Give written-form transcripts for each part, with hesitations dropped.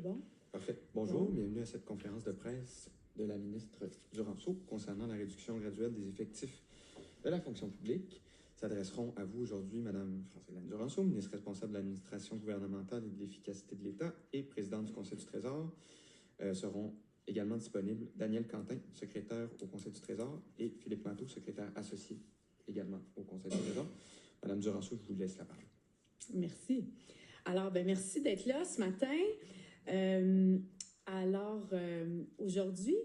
bon? Parfait. Bonjour, bienvenue à cette conférence de presse de la ministre Duranceau concernant la réduction graduelle des effectifs de la fonction publique. S'adresseront à vous aujourd'hui Mme France-Hélène Duranceau, ministre responsable de l'administration gouvernementale et de l'efficacité de l'État et présidente du Conseil du Trésor. Seront également disponibles Daniel Quentin, secrétaire au Conseil du Trésor, et Philippe Manteau, secrétaire associé également au Conseil du Trésor. Mme Duranceau, je vous laisse la parole. Merci. Alors, merci d'être là ce matin. Aujourd'hui,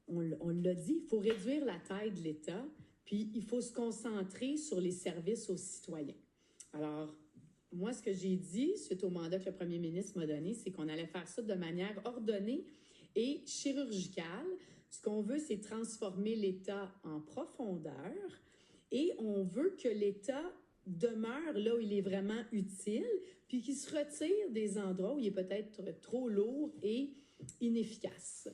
on l'a dit, il faut réduire la taille de l'État, puis il faut se concentrer sur les services aux citoyens. Alors, moi, ce que j'ai dit, suite au mandat que le premier ministre m'a donné, c'est qu'on allait faire ça de manière ordonnée et chirurgicale. Ce qu'on veut, c'est transformer l'État en profondeur et on veut que l'État demeure là où il est vraiment utile, puis qu'il se retire des endroits où il est peut-être trop lourd et inefficace.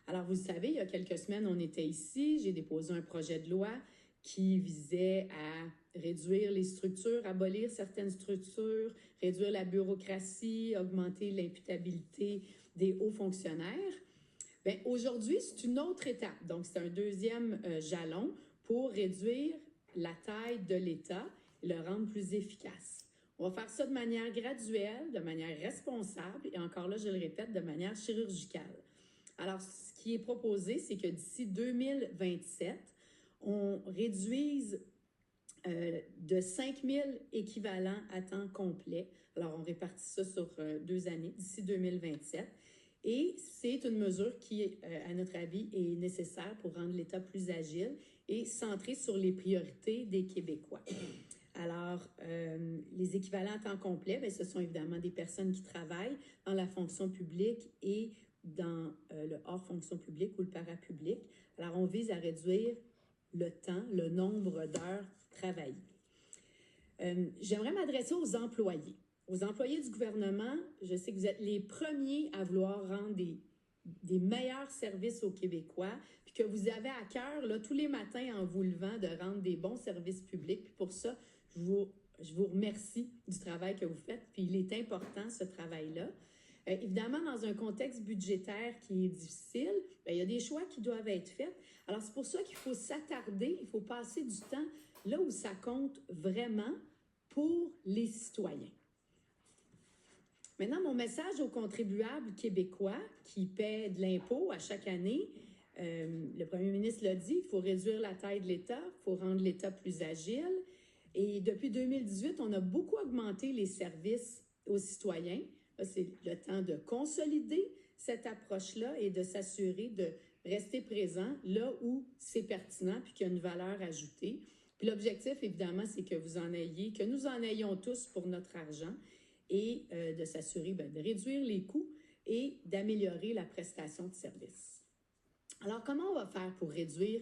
Alors, vous le savez, il y a quelques semaines, on était ici, j'ai déposé un projet de loi qui visait à réduire les structures, abolir certaines structures, réduire la bureaucratie, augmenter l'imputabilité des hauts fonctionnaires. Bien, aujourd'hui, c'est une autre étape. Donc, c'est un deuxième jalon pour réduire la taille de l'État et le rendre plus efficace. On va faire ça de manière graduelle, de manière responsable et encore là, je le répète, de manière chirurgicale. Alors, ce qui est proposé, c'est que d'ici 2027, on réduise de 5 000 équivalents à temps complet. Alors, on répartit ça sur 2 années, d'ici 2027. Et c'est une mesure qui, à notre avis, est nécessaire pour rendre l'État plus agile et centré sur les priorités des Québécois. Alors, les équivalents à temps complet, bien, ce sont évidemment des personnes qui travaillent dans la fonction publique et dans le hors fonction publique ou le parapublic. Alors, on vise à réduire le temps, le nombre d'heures travaillées. J'aimerais m'adresser aux employés. Aux employés du gouvernement, je sais que vous êtes les premiers à vouloir rendre des meilleurs services aux Québécois, puis que vous avez à cœur, là, tous les matins en vous levant, de rendre des bons services publics. Puis pour ça, je vous remercie du travail que vous faites, puis il est important, ce travail-là. Évidemment, dans un contexte budgétaire qui est difficile, bien, il y a des choix qui doivent être faits. Alors, c'est pour ça qu'il faut s'attarder, il faut passer du temps là où ça compte vraiment pour les citoyens. Maintenant, mon message aux contribuables québécois qui paient de l'impôt à chaque année, le premier ministre l'a dit, il faut réduire la taille de l'État, il faut rendre l'État plus agile. Et depuis 2018, on a beaucoup augmenté les services aux citoyens. Là, c'est le temps de consolider cette approche-là et de s'assurer de rester présent là où c'est pertinent puis qu'il y a une valeur ajoutée. Puis l'objectif, évidemment, c'est que que nous en ayons tous pour notre argent et de s'assurer de réduire les coûts et d'améliorer la prestation de service. Alors, comment on va faire pour réduire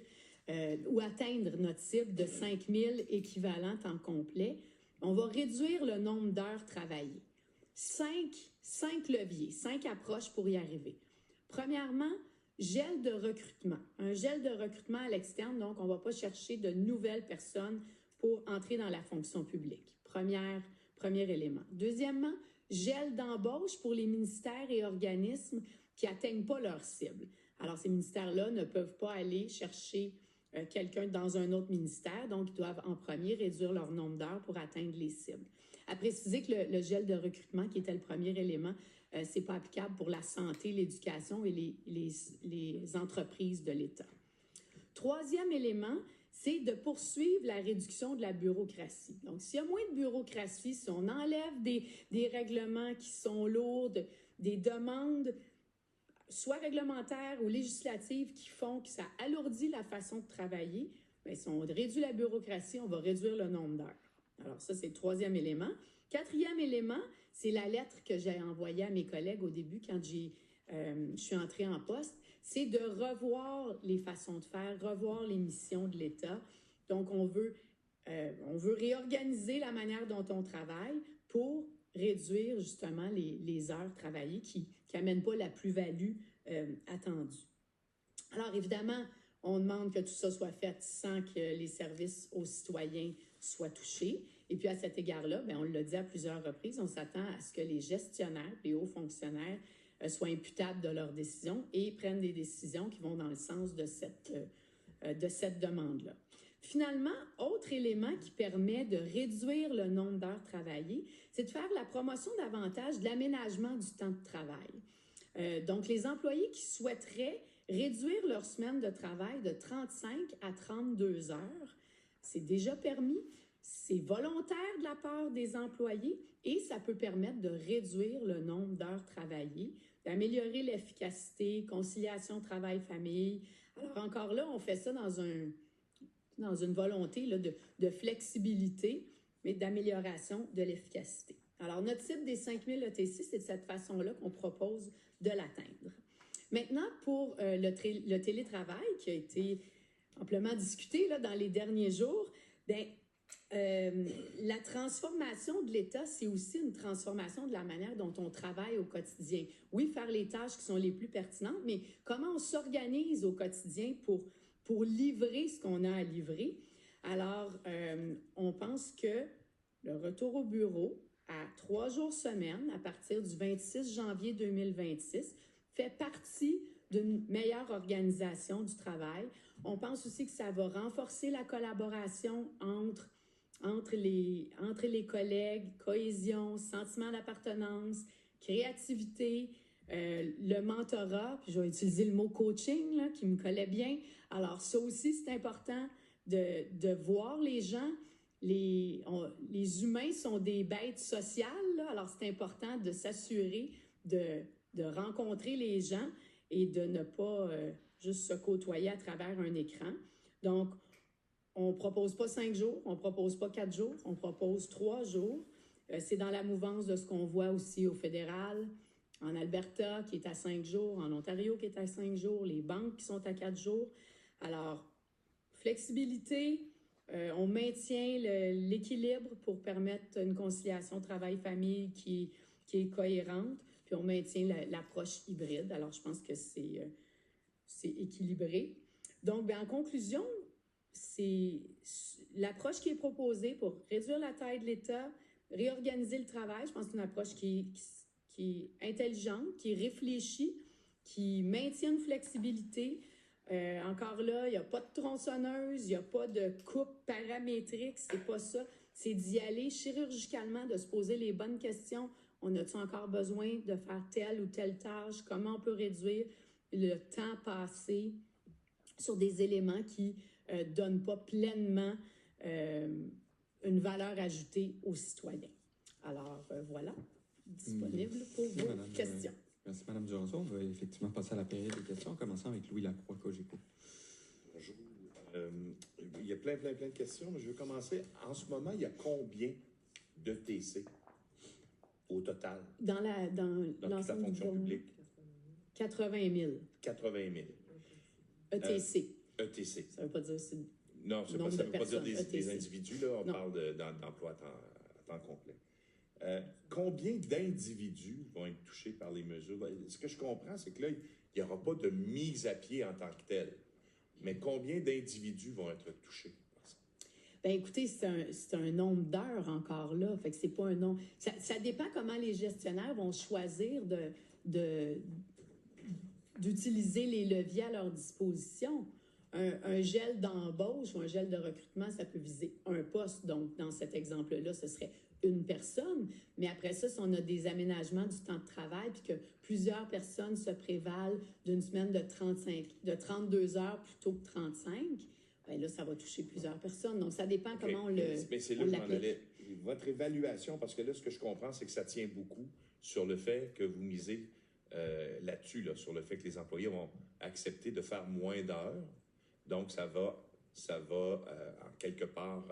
ou atteindre notre cible de 5 000 équivalents temps complet? On va réduire le nombre d'heures travaillées. 5 leviers, 5 approches pour y arriver. Premièrement, gel de recrutement. Un gel de recrutement à l'externe, donc on ne va pas chercher de nouvelles personnes pour entrer dans la fonction publique. Premier élément. Deuxièmement, gel d'embauche pour les ministères et organismes qui n'atteignent pas leur cible. Alors, ces ministères-là ne peuvent pas aller chercher quelqu'un dans un autre ministère, donc ils doivent en premier réduire leur nombre d'heures pour atteindre les cibles. À préciser que le gel de recrutement, qui était le premier élément, c'est pas applicable pour la santé, l'éducation et les entreprises de l'État. Troisième élément, c'est de poursuivre la réduction de la bureaucratie. Donc, s'il y a moins de bureaucratie, si on enlève des règlements qui sont lourds, des demandes soit réglementaires ou législatives qui font que ça alourdit la façon de travailler, bien, si on réduit la bureaucratie, on va réduire le nombre d'heures. Alors ça, c'est le troisième élément. Quatrième élément, c'est la lettre que j'ai envoyée à mes collègues au début quand je suis entrée en poste, c'est de revoir les façons de faire, revoir les missions de l'État. Donc, on veut réorganiser la manière dont on travaille pour réduire justement les heures travaillées qui n'amènent pas la plus-value attendue. Alors, évidemment, on demande que tout ça soit fait sans que les services aux citoyens soient touchés. Et puis, à cet égard-là, bien, on l'a dit à plusieurs reprises, on s'attend à ce que les gestionnaires, les hauts fonctionnaires, soient imputables de leurs décisions et prennent des décisions qui vont dans le sens de cette demande-là. Finalement, autre élément qui permet de réduire le nombre d'heures travaillées, c'est de faire la promotion davantage de l'aménagement du temps de travail. Donc, les employés qui souhaiteraient réduire leur semaine de travail de 35 à 32 heures, c'est déjà permis, c'est volontaire de la part des employés et ça peut permettre de réduire le nombre d'heures travaillées, d'améliorer l'efficacité, conciliation travail-famille. Alors encore là, on fait ça dans une volonté là, de flexibilité, mais d'amélioration de l'efficacité. Alors, notre cible des 5000 ETC, c'est de cette façon-là qu'on propose de l'atteindre. Maintenant, pour le télétravail qui a été amplement discuté là, dans les derniers jours, bien, la transformation de l'État, c'est aussi une transformation de la manière dont on travaille au quotidien. Oui, faire les tâches qui sont les plus pertinentes, mais comment on s'organise au quotidien pour livrer ce qu'on a à livrer. Alors, on pense que le retour au bureau à 3 jours semaine, à partir du 26 janvier 2026, fait partie d'une meilleure organisation du travail. On pense aussi que ça va renforcer la collaboration entre les collègues, cohésion, sentiment d'appartenance, créativité, le mentorat, puis je vais utiliser le mot coaching là, qui me collait bien. Alors ça aussi, c'est important de voir les gens. Les humains sont des bêtes sociales, là, alors c'est important de s'assurer de rencontrer les gens et de ne pas juste se côtoyer à travers un écran. Donc, on ne propose pas 5 jours, on ne propose pas 4 jours, on propose 3 jours. C'est dans la mouvance de ce qu'on voit aussi au fédéral, en Alberta qui est à 5 jours, en Ontario qui est à 5 jours, les banques qui sont à 4 jours. Alors, flexibilité, on maintient l'équilibre pour permettre une conciliation travail-famille qui est cohérente, puis on maintient l'approche hybride. Alors, je pense que c'est équilibré. Donc, bien, en conclusion, c'est l'approche qui est proposée pour réduire la taille de l'État, réorganiser le travail. Je pense que c'est une approche qui est intelligente, qui est réfléchie, qui maintient une flexibilité. Encore là, il n'y a pas de tronçonneuse, il n'y a pas de coupe paramétrique, c'est pas ça. C'est d'y aller chirurgicalement, de se poser les bonnes questions. On a-t-il encore besoin de faire telle ou telle tâche? Comment on peut réduire le temps passé sur des éléments qui ne donnent pas pleinement une valeur ajoutée aux citoyens? Alors, voilà, disponible pour vos questions. Merci, Mme Duranceau. On va effectivement passer à la période des questions, en commençant avec Louis Lacroix, Cogeco. Bonjour. Il y a plein de questions, mais je vais commencer. En ce moment, il y a combien d'ETC au total? Dans toute la fonction publique? 80 000. 80 000. ETC. ETC. Ça ne veut pas dire... Non, ça ne veut pas dire des individus, là. On non. parle d'emploi à temps complet. Combien d'individus vont être touchés par les mesures? Ce que je comprends, c'est que là, il n'y aura pas de mise à pied en tant que telle. Mais combien d'individus vont être touchés par ça? Bien, écoutez, c'est un nombre d'heures encore là. Fait que c'est pas un nombre. Ça dépend comment les gestionnaires vont choisir d'utiliser les leviers à leur disposition. Un gel d'embauche ou un gel de recrutement, ça peut viser un poste. Donc, dans cet exemple-là, ce serait une personne. Mais après ça, si on a des aménagements du temps de travail puis que plusieurs personnes se prévalent d'une semaine de 32 heures plutôt que 35, bien là, ça va toucher plusieurs personnes. Donc, ça dépend comment on l'applique. Mais c'est là que je m'en allais. Votre évaluation, parce que là, ce que je comprends, c'est que ça tient beaucoup sur le fait que vous misez là-dessus, là, sur le fait que les employés vont accepter de faire moins d'heures. Donc, ça va en quelque part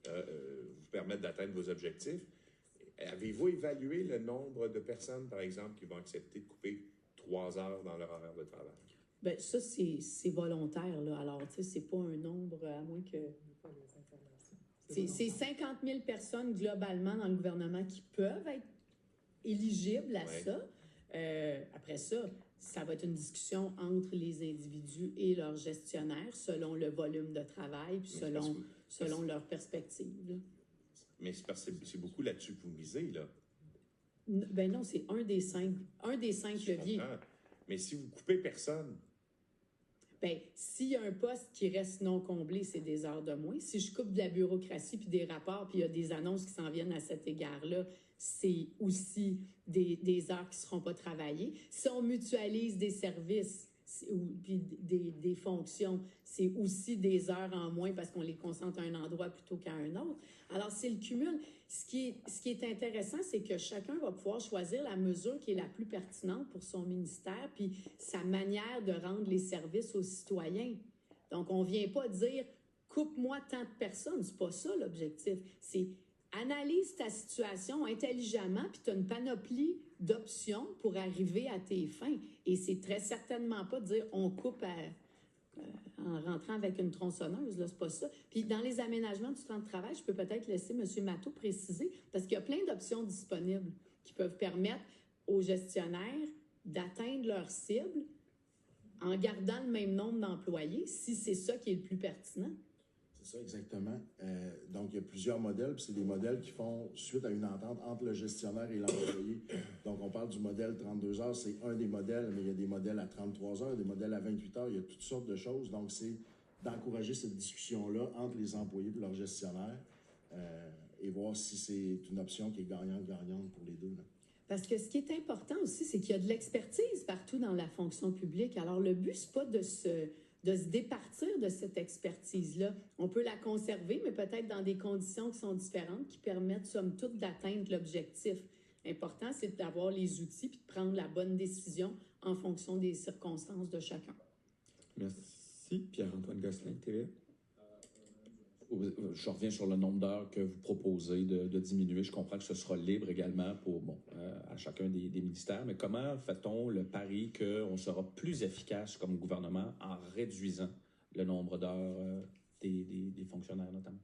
vous permettre d'atteindre vos objectifs. Avez-vous évalué le nombre de personnes, par exemple, qui vont accepter de couper 3 heures dans leur horaire de travail? Bien, ça, c'est volontaire, là. Alors, tu sais, c'est pas un nombre, à moins que... C'est 50 000 personnes, globalement, dans le gouvernement qui peuvent être éligibles à ça. Après ça, ça va être une discussion entre les individus et leurs gestionnaires selon le volume de travail puis selon leur perspective. Là. Mais c'est parce que c'est beaucoup là-dessus que vous misez, là. Ben non, c'est un des cinq Je leviers. comprends. Mais si vous coupez personne, Ben, s'il y a un poste qui reste non comblé, c'est des heures de moins. Si je coupe de la bureaucratie puis des rapports, puis il y a des annonces qui s'en viennent à cet égard-là, c'est aussi des heures qui ne seront pas travaillées. Si on mutualise des services puis des fonctions, c'est aussi des heures en moins parce qu'on les concentre à un endroit plutôt qu'à un autre. Alors, c'est le cumul. Ce qui est intéressant, c'est que chacun va pouvoir choisir la mesure qui est la plus pertinente pour son ministère, puis sa manière de rendre les services aux citoyens. Donc, on ne vient pas dire « coupe-moi tant de personnes », c'est pas ça l'objectif. C'est analyse ta situation intelligemment, puis tu as une panoplie d'options pour arriver à tes fins. Et c'est très certainement pas de dire « on coupe en rentrant avec une tronçonneuse », là, c'est pas ça. Puis dans les aménagements du temps de travail, je peux peut-être laisser M. Matteau préciser, parce qu'il y a plein d'options disponibles qui peuvent permettre aux gestionnaires d'atteindre leur cible en gardant le même nombre d'employés, si c'est ça qui est le plus pertinent. C'est ça, exactement. Donc, il y a plusieurs modèles, puis c'est des modèles qui font suite à une entente entre le gestionnaire et l'employé. Donc, on parle du modèle 32 heures, c'est un des modèles, mais il y a des modèles à 33 heures, des modèles à 28 heures, il y a toutes sortes de choses. Donc, c'est d'encourager cette discussion-là entre les employés et leur gestionnaire et voir si c'est une option qui est gagnante-gagnante pour les deux, là. Parce que ce qui est important aussi, c'est qu'il y a de l'expertise partout dans la fonction publique. Alors, le but, c'est pas de se départir de cette expertise-là. On peut la conserver, mais peut-être dans des conditions qui sont différentes, qui permettent, somme toute, d'atteindre l'objectif. L'important, c'est d'avoir les outils puis de prendre la bonne décision en fonction des circonstances de chacun. Merci. Pierre-Antoine Gosselin, TVA. Je reviens sur le nombre d'heures que vous proposez de diminuer. Je comprends que ce sera libre également pour à chacun des ministères, mais comment fait-on le pari qu'on sera plus efficace comme gouvernement en réduisant le nombre d'heures des fonctionnaires notamment?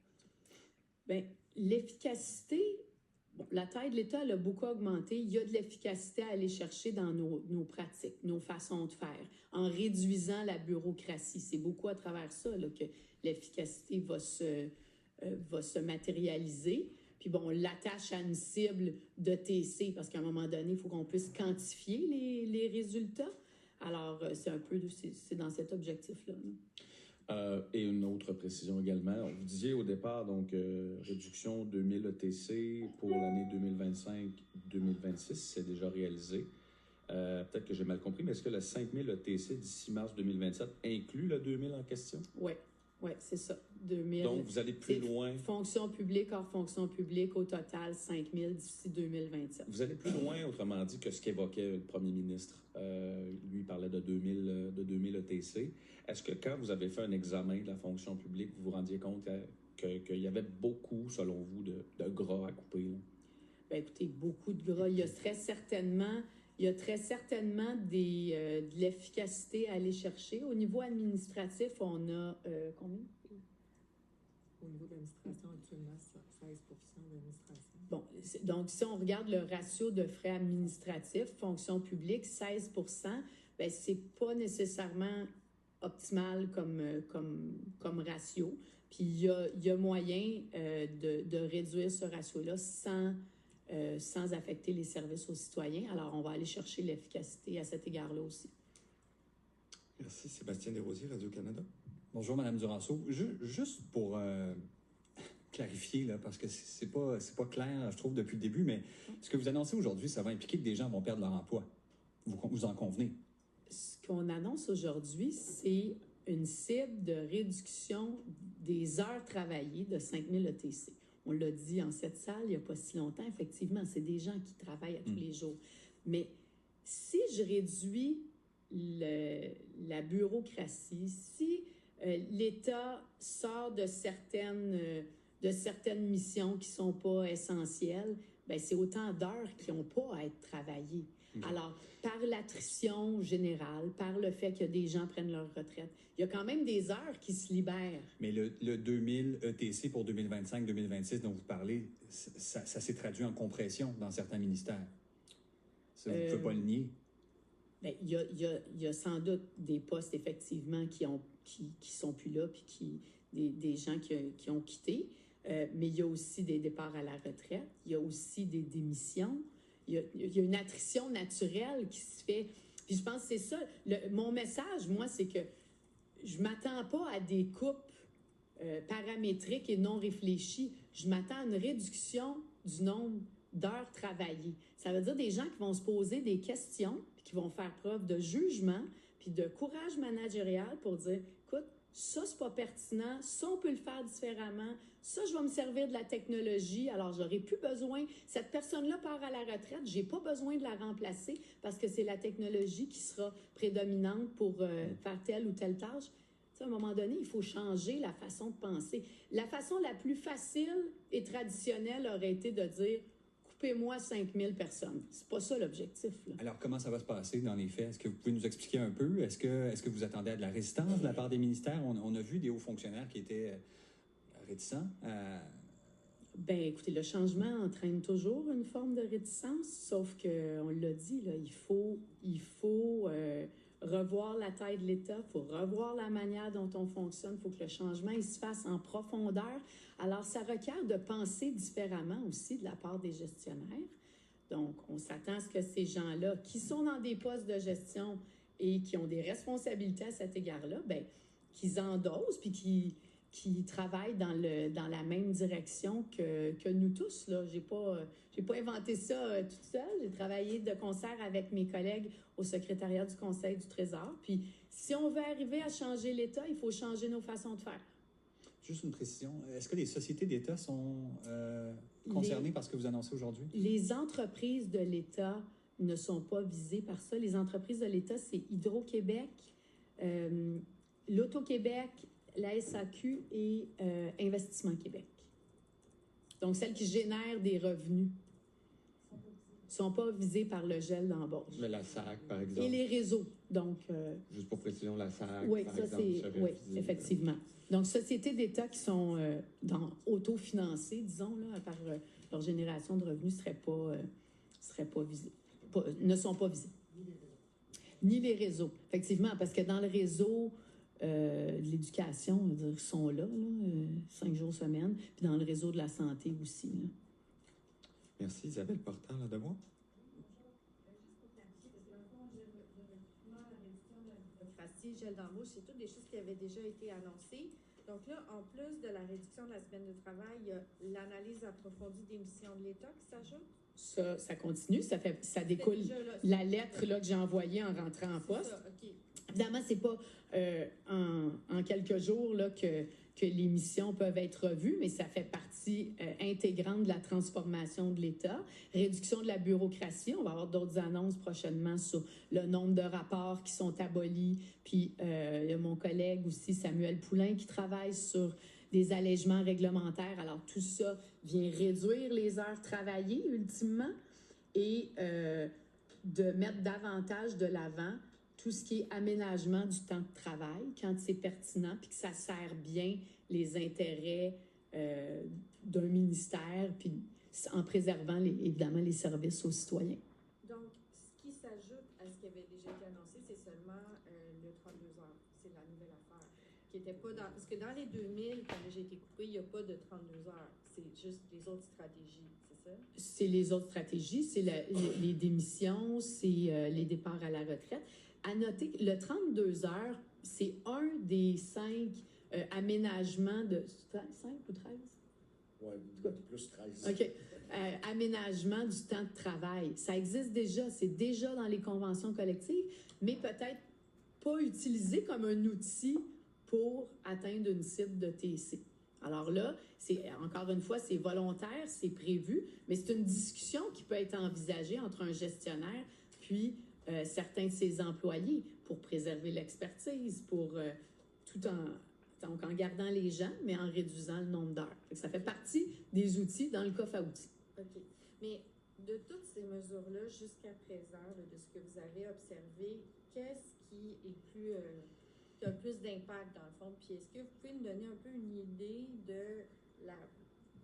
Bien, l'efficacité, la taille de l'État elle a beaucoup augmenté. Il y a de l'efficacité à aller chercher dans nos pratiques, nos façons de faire, en réduisant la bureaucratie. C'est beaucoup à travers ça là, que l'efficacité va se matérialiser. Puis bon, on l'attache à une cible de TC parce qu'à un moment donné, il faut qu'on puisse quantifier les résultats. Alors, c'est dans cet objectif-là. Et une autre précision également. Vous disiez au départ, donc, réduction 2000 ETC pour l'année 2025-2026, c'est déjà réalisé. Peut-être que j'ai mal compris, mais est-ce que le 5000 ETC d'ici mars 2027 inclut le 2000 en question? Oui, c'est ça. 2000. Donc, vous allez plus loin. Fonction publique hors fonction publique, au total, 5000 d'ici 2027. Vous allez plus loin, autrement dit, que ce qu'évoquait le premier ministre. Lui, il parlait de 2000 ETC. Est-ce que quand vous avez fait un examen de la fonction publique, vous vous rendiez compte qu'il y avait beaucoup, selon vous, de gras à couper? Là? Bien, écoutez, beaucoup de gras. Il y a très certainement de l'efficacité à aller chercher. Au niveau administratif, on a combien? Au niveau de l'administration, actuellement, 16 d'administration. Bon, donc si on regarde le ratio de frais administratifs, fonction publique, 16 bien, c'est pas nécessairement optimal comme ratio. Puis il y a moyen de réduire ce ratio-là sans affecter les services aux citoyens. Alors, on va aller chercher l'efficacité à cet égard-là aussi. Merci. Sébastien Desrosiers, Radio-Canada. Bonjour, Mme Duranceau. Juste pour clarifier, là, parce que c'est pas clair, je trouve, depuis le début, mais ce que vous annoncez aujourd'hui, ça va impliquer que des gens vont perdre leur emploi. Vous en convenez? Ce qu'on annonce aujourd'hui, c'est une cible de réduction des heures travaillées de 5000 ETC. On l'a dit en cette salle il n'y a pas si longtemps, effectivement, c'est des gens qui travaillent à tous les jours. Mais si je réduis la bureaucratie, si l'État sort de certaines missions qui ne sont pas essentielles, bien, c'est autant d'heures qui n'ont pas à être travaillées. Alors, par l'attrition générale, par le fait que des gens prennent leur retraite, il y a quand même des heures qui se libèrent. Mais le 2000 ETC pour 2025-2026 dont vous parlez, ça s'est traduit en compression dans certains ministères. Ça, vous ne pouvez pas le nier. Bien, il y a sans doute des postes, effectivement, qui sont plus là, puis des gens qui ont quitté. Mais il y a aussi des départs à la retraite, il y a aussi des démissions, il y a une attrition naturelle qui se fait. Puis je pense que c'est ça. Mon message, moi, c'est que je ne m'attends pas à des coupes paramétriques et non réfléchies. Je m'attends à une réduction du nombre d'heures travaillées. Ça veut dire des gens qui vont se poser des questions, puis qui vont faire preuve de jugement, puis de courage managérial pour dire, écoute, ça, c'est pas pertinent, ça, on peut le faire différemment, ça, je vais me servir de la technologie, alors j'aurai plus besoin, cette personne-là part à la retraite, j'ai pas besoin de la remplacer parce que c'est la technologie qui sera prédominante pour faire telle ou telle tâche. Tu sais, à un moment donné, il faut changer la façon de penser. La façon la plus facile et traditionnelle aurait été de dire, coupez-moi 5000 personnes. C'est pas ça l'objectif, là. Alors, comment ça va se passer dans les faits? Est-ce que vous pouvez nous expliquer un peu? Est-ce que vous attendez à de la résistance de la part des ministères? On a vu des hauts fonctionnaires qui étaient réticents. Ben, écoutez, le changement entraîne toujours une forme de réticence, sauf qu'on l'a dit, là, il faut revoir la taille de l'État, il faut revoir la manière dont on fonctionne, il faut que le changement il se fasse en profondeur. Alors, ça requiert de penser différemment aussi de la part des gestionnaire. Donc, on s'attend à ce que ces gens-là, qui sont dans des postes de gestion et qui ont des responsabilités à cet égard-là, ben, qu'ils endossent puis qui travaillent dans la même direction que nous tous, là. J'ai pas inventé ça toute seule. J'ai travaillé de concert avec mes collègues au secrétariat du Conseil du Trésor. Puis, si on veut arriver à changer l'État, il faut changer nos façons de faire. Juste une précision. Est-ce que les sociétés d'État sont concernées par ce que vous annoncez aujourd'hui? Les entreprises de l'État ne sont pas visées par ça. Les entreprises de l'État, c'est Hydro-Québec, l'Auto-Québec, la SAQ et Investissement Québec. Donc, celles qui génèrent des revenus ne sont pas visées par le gel d'embauche. Mais la SAC, par exemple. Et les réseaux. Donc, Juste pour précision, la SAC, oui, par ça exemple, c'est. serait Oui, visée. effectivement. Donc, sociétés d'État qui sont autofinancées, disons, là, par leur génération de revenus, seraient pas visées. Ne sont pas visées. Ni les réseaux. Effectivement, parce que dans le réseau de l'éducation, on va dire, ils sont là, 5 jours semaine, puis dans le réseau de la santé aussi, là. Merci. Isabelle Portant, là, de moi. Gel d'embauche, c'est toutes des choses qui avaient déjà été annoncées. Donc là, en plus de la réduction de la semaine de travail, il y a l'analyse approfondie des missions de l'État qui s'ajoute. Ça continue, ça découle la lettre là, que j'ai envoyée en rentrant en poste. Ça, okay. Évidemment, c'est pas en quelques jours là, que les missions peuvent être revues, mais ça fait partie intégrante de la transformation de l'État. Réduction de la bureaucratie. On va avoir d'autres annonces prochainement sur le nombre de rapports qui sont abolis. Puis, il y a mon collègue aussi, Samuel Poulain, qui travaille sur des allègements réglementaires. Alors, tout ça vient réduire les heures travaillées, ultimement, et de mettre davantage de l'avant tout ce qui est aménagement du temps de travail, quand c'est pertinent, puis que ça sert bien les intérêts d'un ministère, puis en préservant, évidemment, les services aux citoyens. Donc, ce qui s'ajoute à ce qui avait déjà été annoncé, c'est seulement le 32 heures. C'est la nouvelle affaire. Qui était pas dans, parce que dans les 2000, quand j'ai été coupée, il n'y a pas de 32 heures. C'est juste les autres stratégies, c'est ça? C'est les autres stratégies, c'est les démissions, c'est les départs à la retraite. À noter que le 32 heures, c'est un des 5 aménagements de... 5 ou 13? Oui, plus 13. OK. Aménagement du temps de travail. Ça existe déjà, c'est déjà dans les conventions collectives, mais peut-être pas utilisé comme un outil pour atteindre une cible de TC. Alors là, encore une fois, c'est volontaire, c'est prévu, mais c'est une discussion qui peut être envisagée entre un gestionnaire puis certains de ses employés pour préserver l'expertise, tout en gardant les gens, mais en réduisant le nombre d'heures. Ça fait partie des outils dans le coffre à outils. OK. Mais de toutes ces mesures-là, jusqu'à présent, là, de ce que vous avez observé, qu'est-ce qui a plus d'impact dans le fond? Puis est-ce que vous pouvez nous donner un peu une idée de la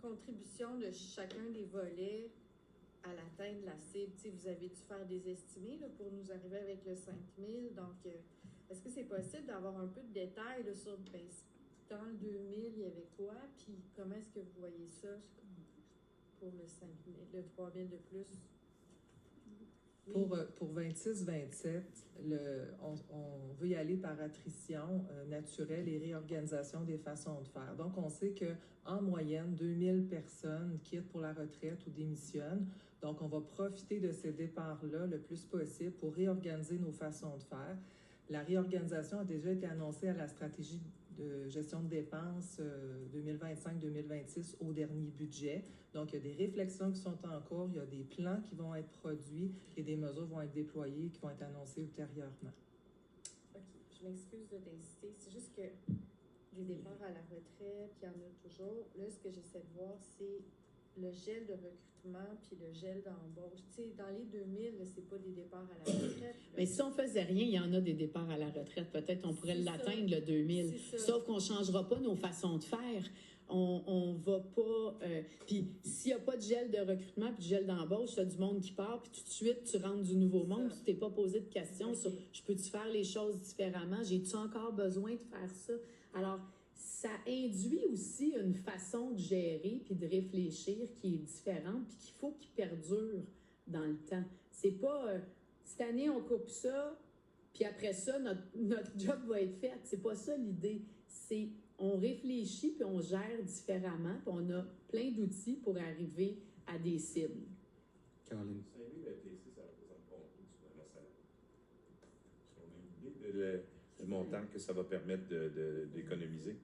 contribution de chacun des volets à l'atteinte de la cible? Tu sais, vous avez dû faire des estimés là, pour nous arriver avec le 5000. Donc, est-ce que c'est possible d'avoir un peu de détails là, sur... Ben, tu dans le 2000, il y avait quoi? Puis comment est-ce que vous voyez ça pour le 5 000, le 3 000 de plus? Pour 26-27, on veut y aller par attrition naturelle et réorganisation des façons de faire. Donc, on sait qu'en moyenne, 2000 personnes quittent pour la retraite ou démissionnent. Donc, on va profiter de ces départs-là le plus possible pour réorganiser nos façons de faire. La réorganisation a déjà été annoncée à la stratégie de gestion de dépenses 2025-2026 au dernier budget. Donc, il y a des réflexions qui sont en cours, il y a des plans qui vont être produits et des mesures vont être déployées qui vont être annoncées ultérieurement. OK. Je m'excuse d'insister. C'est juste que les départs à la retraite, il y en a toujours. Là, ce que j'essaie de voir, c'est le gel de recrutement puis le gel d'embauche. Tu sais, dans les 2000, c'est pas des départs à la retraite. Mais si on faisait rien, il y en a des départs à la retraite. Peut-être on pourrait l'atteindre, le 2000. Sauf qu'on ne changera pas nos façons de faire. On va pas... puis s'il n'y a pas de gel de recrutement puis de gel d'embauche, tu as du monde qui part, puis tout de suite, tu rentres du nouveau monde, puis tu t'es pas posé de questions sur « je peux-tu faire les choses différemment? J'ai-tu encore besoin de faire ça? » Alors, ça induit aussi une façon de gérer puis de réfléchir qui est différente puis qu'il faut qu'il perdure dans le temps. C'est pas cette année on coupe ça puis après ça notre job va être fait. C'est pas ça l'idée. C'est on réfléchit puis on gère différemment puis on a plein d'outils pour arriver à des cibles. Caroline. 5 000 FTC, ça représente combien sur la salaire? Est-ce qu'on a une idée du montant que ça va permettre d'économiser?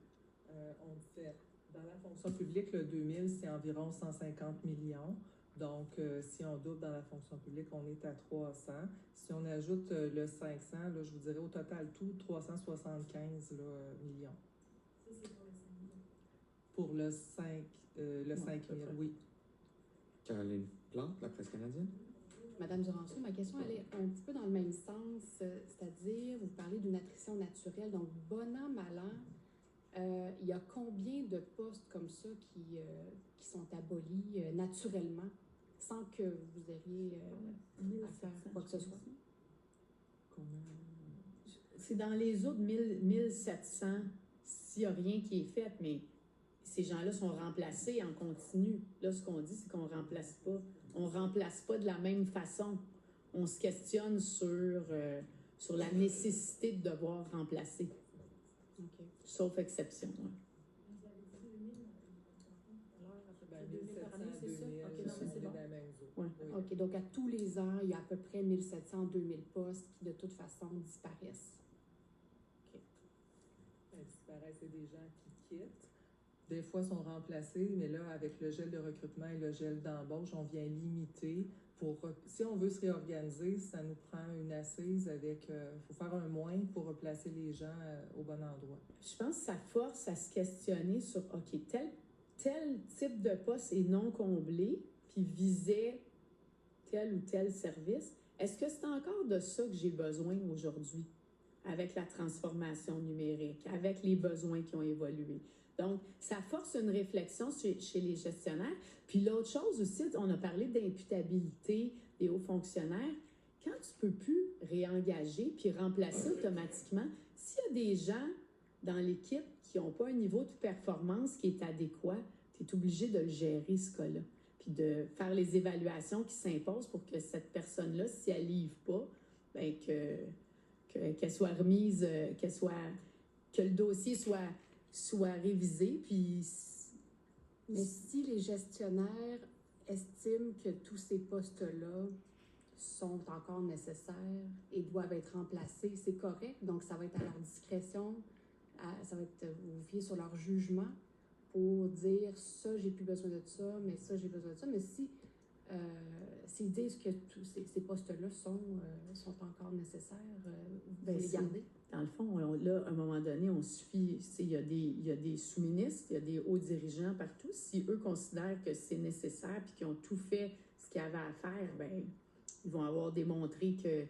On fait, dans la fonction publique, le 2000, c'est environ 150 millions. Donc, si on double dans la fonction publique, on est à 300. Si on ajoute le 500, là, je vous dirais au total tout, 375 millions. Ça, c'est pour le 5 000. Pour le 5 000, oui. Caroline Plante, la presse canadienne. Madame Duranceau, ma question elle est un petit peu dans le même sens, c'est-à-dire, vous parlez d'une attrition naturelle, donc bon an, mal an. Il y a combien de postes comme ça qui sont abolis naturellement, sans que vous ayez à faire quoi que ce soit? C'est dans les autres 1700 s'il n'y a rien qui est fait, mais ces gens-là sont remplacés en continu. Là, ce qu'on dit, c'est qu'on remplace pas. On remplace pas de la même façon. On se questionne sur la nécessité de devoir remplacer. Okay. Sauf exception. Ouais. Vous avez dit 2000 Ben, 2000 par année, c'est ça? 2000, OK, non, mais c'est bon. Ouais. Oui. OK, donc à tous les ans, il y a à peu près 1700, 2000 postes qui, de toute façon, disparaissent. OK. Ben, disparaissent, c'est des gens qui quittent. Des fois, sont remplacés, mais là, avec le gel de recrutement et le gel d'embauche, on vient limiter. Si on veut se réorganiser, ça nous prend une assise avec... faut faire un moins pour replacer les gens au bon endroit. Je pense que ça force à se questionner sur, OK, tel type de poste est non comblé, puis visait tel ou tel service. Est-ce que c'est encore de ça que j'ai besoin aujourd'hui, avec la transformation numérique, avec les besoins qui ont évolué? Donc, ça force une réflexion chez les gestionnaires. Puis l'autre chose aussi, on a parlé d'imputabilité des hauts fonctionnaires. Quand tu ne peux plus réengager puis remplacer automatiquement, s'il y a des gens dans l'équipe qui n'ont pas un niveau de performance qui est adéquat, tu es obligé de le gérer, ce cas-là. Puis de faire les évaluations qui s'imposent pour que cette personne-là, si elle ne livre pas, bien qu'elle soit remise, que le dossier soit révisé, puis... Mais si les gestionnaires estiment que tous ces postes-là sont encore nécessaires et doivent être remplacés, c'est correct, donc ça va être à leur discrétion, ça va être vous fiez sur leur jugement pour dire ça, j'ai plus besoin de ça, mais ça, j'ai besoin de ça. Mais si s'ils disent que tous ces postes-là sont encore nécessaires, vous les gardez? Dans le fond, là, à un moment donné, on suffit, il y a des sous-ministres, il y a des hauts dirigeants partout. Si eux considèrent que c'est nécessaire puis qu'ils ont tout fait ce qu'il y avait à faire, bien, ils vont avoir démontré qu'ils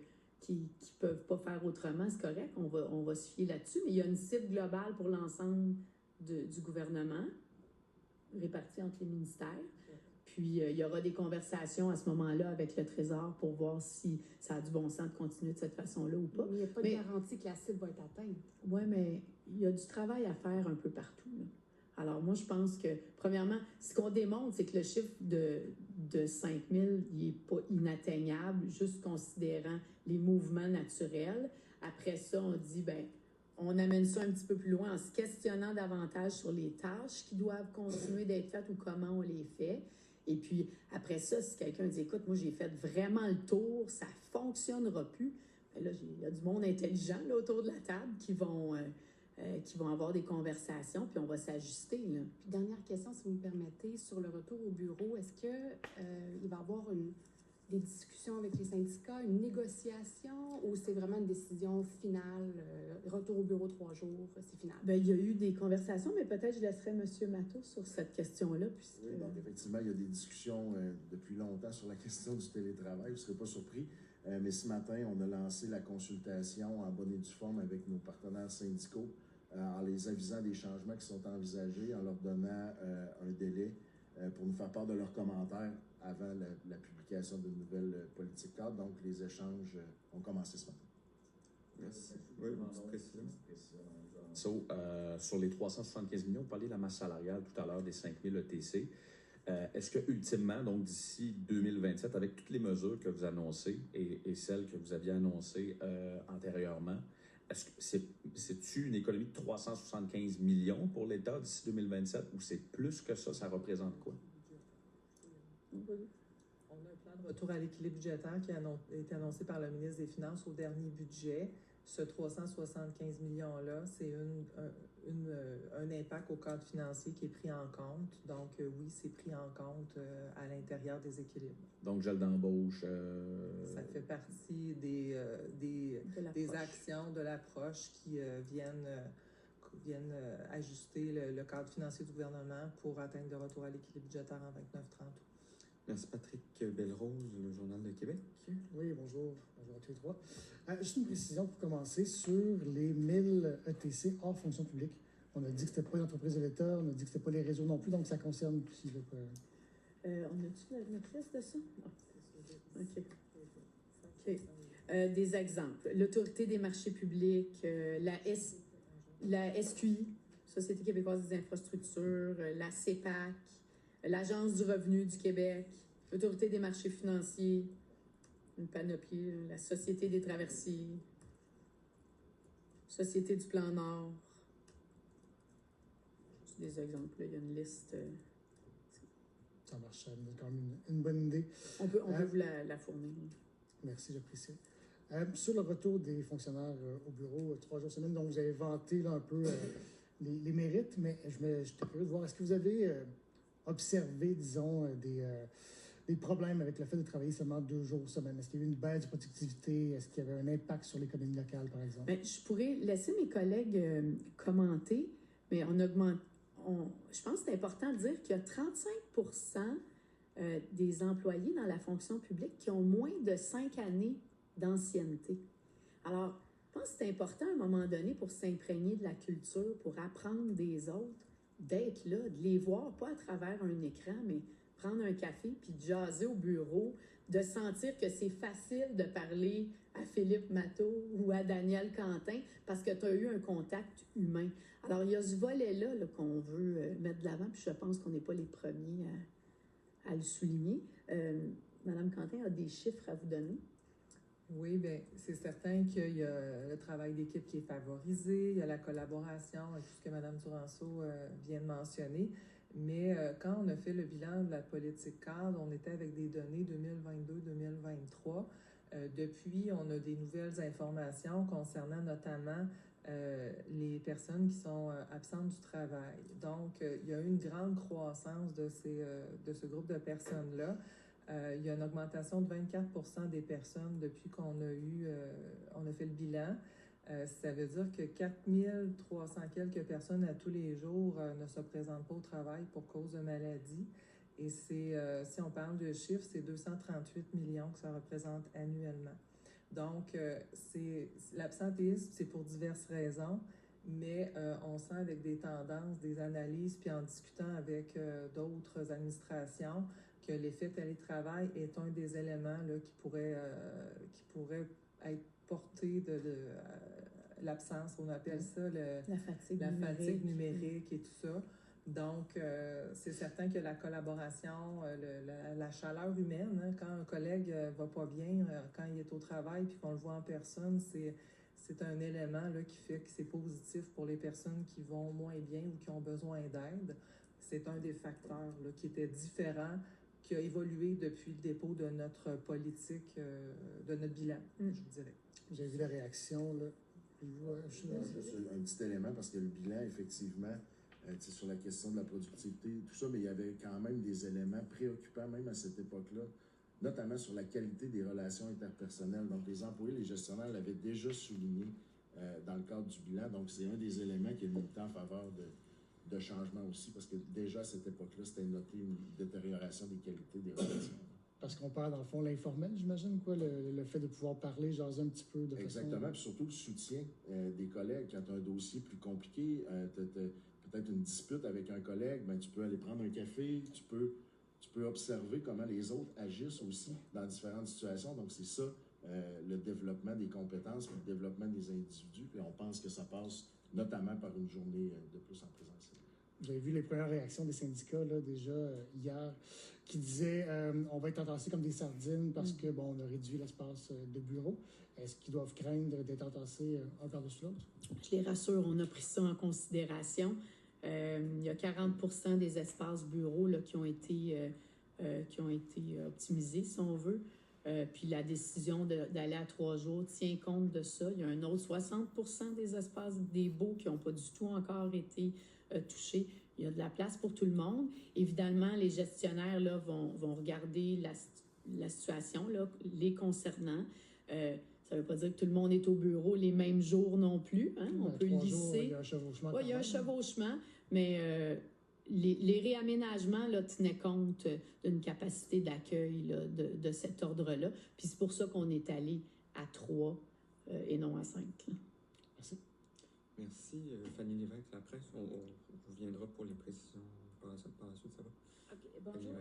ne peuvent pas faire autrement, c'est correct, on va se fier là-dessus. Mais il y a une cible globale pour l'ensemble du gouvernement, répartie entre les ministères. Puis, il y aura des conversations à ce moment-là avec le Trésor pour voir si ça a du bon sens de continuer de cette façon-là ou pas. Mais il n'y a pas de garantie que la cible va être atteinte. Oui, mais il y a du travail à faire un peu partout, là. Alors, moi, je pense que, premièrement, ce qu'on démontre, c'est que le chiffre de 5 000, il n'est pas inatteignable, juste considérant les mouvements naturels. Après ça, on dit, ben, on amène ça un petit peu plus loin en se questionnant davantage sur les tâches qui doivent continuer d'être faites ou comment on les fait. Et puis, après ça, si quelqu'un dit, écoute, moi, j'ai fait vraiment le tour, ça ne fonctionnera plus, bien là, il y a du monde intelligent là, autour de la table qui vont avoir des conversations, puis on va s'ajuster, là. Puis dernière question, si vous me permettez, sur le retour au bureau, est-ce que il va y avoir des discussions avec les syndicats, une négociation, ou c'est vraiment une décision finale, retour au bureau 3 jours, c'est final? Bien, il y a eu des conversations, mais peut-être je laisserai M. Matteau sur cette question-là. Puisque... Oui, donc effectivement, il y a des discussions depuis longtemps sur la question du télétravail, vous ne serez pas surpris. Mais ce matin, on a lancé la consultation en bonne et due forme avec nos partenaires syndicaux, en les avisant des changements qui sont envisagés, en leur donnant un délai pour nous faire part de leurs commentaires avant la publication d'une nouvelle politique cadre. Donc, les échanges ont commencé ce matin. Merci. Oui, une petite précision. Sur les 375 millions, vous parliez de la masse salariale tout à l'heure, des 5 000 ETC. Est-ce que, ultimement, donc d'ici 2027, avec toutes les mesures que vous annoncez et celles que vous aviez annoncées antérieurement, est-ce que c'est-tu une économie de 375 millions pour l'État d'ici 2027 ou c'est plus que ça? Ça représente quoi? On a un plan de retour à l'équilibre budgétaire qui a été annoncé par le ministre des Finances au dernier budget. Ce 375 millions-là, c'est un impact au cadre financier qui est pris en compte. Donc, oui, c'est pris en compte à l'intérieur des équilibres. Donc, gel d'embauche. Ça fait partie des actions de l'approche qui viennent ajuster le cadre financier du gouvernement pour atteindre le retour à l'équilibre budgétaire en 29-30. Merci Patrick Belrose, le Journal de Québec. Oui, bonjour. Bonjour à tous les trois. Juste une précision pour commencer sur les 1000 ETC hors fonction publique. On a dit que ce n'était pas une entreprise de l'État, on a dit que ce n'était pas les réseaux non plus, donc ça concerne aussi. On a-tu la maîtrise de ça? Non. OK. Des exemples. L'Autorité des marchés publics, la SQI, Société québécoise des infrastructures, la CEPAC, l'Agence du revenu du Québec, l'Autorité des marchés financiers, une panoplie, la Société des traversiers, Société du plan Nord. C'est des exemples, là. Il y a une liste. Ça marche, ça donne quand même une bonne idée. On peut vous la fournir. Merci, j'apprécie. Sur le retour des fonctionnaires au bureau 3 jours semaine, donc vous avez vanté là, un peu les mérites, mais j'étais curieux de voir, est-ce que vous avez observé, disons, des problèmes avec le fait de travailler seulement 2 jours semaine? Est-ce qu'il y a eu une baisse de productivité? Est-ce qu'il y avait un impact sur l'économie locale, par exemple? Bien, je pourrais laisser mes collègues commenter, mais je pense que c'est important de dire qu'il y a 35% des employés dans la fonction publique qui ont moins de 5 années d'ancienneté. Alors, je pense que c'est important à un moment donné pour s'imprégner de la culture, pour apprendre des autres, d'être là, de les voir, pas à travers un écran, mais prendre un café puis de jaser au bureau, de sentir que c'est facile de parler à Philippe Matteau ou à Daniel Quentin parce que tu as eu un contact humain. Alors, il y a ce volet-là là, qu'on veut mettre de l'avant, puis je pense qu'on n'est pas les premiers à le souligner. Madame Quentin a des chiffres à vous donner. Oui, bien, c'est certain qu'il y a le travail d'équipe qui est favorisé, il y a la collaboration, tout ce que Mme Duranceau vient de mentionner. Mais quand on a fait le bilan de la politique cadre, on était avec des données 2022-2023. Depuis, on a des nouvelles informations concernant notamment les personnes qui sont absentes du travail. Donc, il y a eu une grande croissance de ce groupe de personnes-là. Il y a une augmentation de 24% des personnes depuis qu'on a fait le bilan. Ça veut dire que 4300 quelques personnes à tous les jours ne se présentent pas au travail pour cause de maladie. Et si on parle de chiffres, c'est 238 millions que ça représente annuellement. Donc, l'absentéisme, c'est pour diverses raisons, mais on sent avec des tendances, des analyses, puis en discutant avec d'autres administrations, que l'effet télétravail est un des éléments là, qui pourrait être porté de l'absence, on appelle ça La fatigue numérique et tout ça. Donc, c'est certain que la collaboration, la chaleur humaine, hein, quand un collègue va pas bien, quand il est au travail puis qu'on le voit en personne, c'est un élément là, qui fait que c'est positif pour les personnes qui vont moins bien ou qui ont besoin d'aide. C'est un des facteurs là, qui était différent, qui a évolué depuis le dépôt de notre politique, de notre bilan, je vous dirais. Vous avez vu la réaction, là? Juste un petit élément, parce que le bilan, effectivement, sur la question de la productivité, tout ça, mais il y avait quand même des éléments préoccupants, même à cette époque-là, notamment sur la qualité des relations interpersonnelles. Donc, les employés, les gestionnaires l'avaient déjà souligné dans le cadre du bilan. Donc, c'est un des éléments qui est militant en faveur de changement aussi, parce que déjà à cette époque-là, c'était noté une détérioration des qualités des relations. Parce qu'on parle, dans le fond, l'informel, j'imagine, quoi, le fait de pouvoir parler, jaser un petit peu de Exactement, façon... puis surtout le soutien des collègues. Quand tu as un dossier plus compliqué, peut-être une dispute avec un collègue, ben, tu peux aller prendre un café, tu peux observer comment les autres agissent aussi dans différentes situations. Donc, c'est ça, le développement des compétences, le développement des individus. Puis on pense que ça passe notamment par une journée de plus en présentiel. Vous avez vu les premières réactions des syndicats, là, déjà hier, qui disaient on va être entassés comme des sardines parce que, bon, on a réduit l'espace de bureau. Est-ce qu'ils doivent craindre d'être entassés un par-dessus l'autre? Je les rassure, on a pris ça en considération. Il y a 40% des espaces bureaux là, qui ont été optimisés, si on veut. Puis la décision d'aller à 3 jours tient compte de ça. Il y a un autre 60% des espaces des baux qui n'ont pas du tout encore été touchés. Il y a de la place pour tout le monde. Évidemment, les gestionnaires là, vont regarder la situation là, les concernant. Ça ne veut pas dire que tout le monde est au bureau les mêmes jours non plus. Hein? On peut lisser. Il y a un chevauchement. Oui, il y a un chevauchement, mais les réaménagements là, tenaient compte d'une capacité d'accueil là, de cet ordre-là. Puis c'est pour ça qu'on est allé à 3 et non à 5. Là. Merci. Merci, Fanny Lévesque, la presse. On reviendra pour les précisions par la suite, ça va? OK, bonjour.